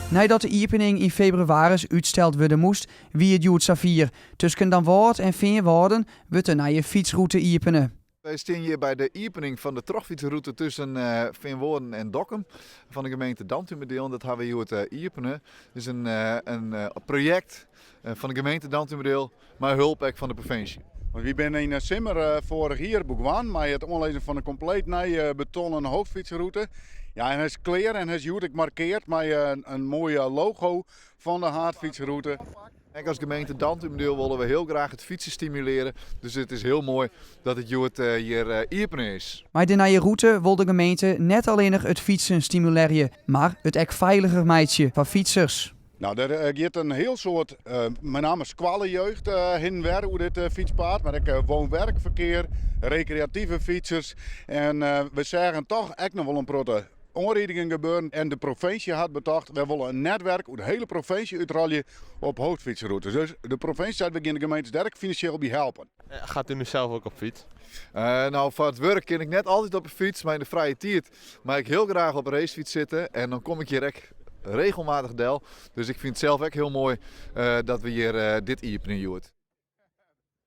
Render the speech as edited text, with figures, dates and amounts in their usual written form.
Nadat de opening in februari uitsteld worden moest, wie het Joet Savier. Tussen Dan Waard en Veenwouden wordt een nieuwe fietsroute openen. Wij staan hier bij de opening van de trogfietsroute tussen Veenwoorden en Dokkum van de gemeente Dantumerdeel. Dat hebben we hier het openen. Het is een project van de gemeente Dantumerdeel, maar hulp ook van de provincie. We zijn in december vorig jaar begonnen met het aanleggen van een compleet nieuwe betonnen hoofdfietsroute. Ja, en hij is clear en hij is goed gemarkeerd met een mooie logo van de haardfietsroute. Als gemeente Dantumerdeel willen we heel graag het fietsen stimuleren. Dus het is heel mooi dat het hier openen is. Met de nieuwe route wil de gemeente net alleen nog het fietsen stimuleren, maar het ook veiliger meidje van fietsers. Nou, er gaat een heel soort, met name squallenjeugd heen en weer over dit fietspad. Maar ook woon-werkverkeer, recreatieve fietsers. En we zeggen toch echt nog wel een protte onrijdingen gebeuren. En de provincie had bedacht, we willen een netwerk over de hele provincie uitrollen op hoofdfietsroutes. Dus de provincie zegt, we gaan de gemeente sterk financieel bij helpen. Gaat u nu zelf ook op fiets? Nou, voor het werk kan ik net altijd op de fiets, maar in de vrije tijd mag ik heel graag op een racefiets zitten. En dan kom ik hier echt regelmatig del. Dus ik vind het zelf ook heel mooi dat we hier dit opening doen.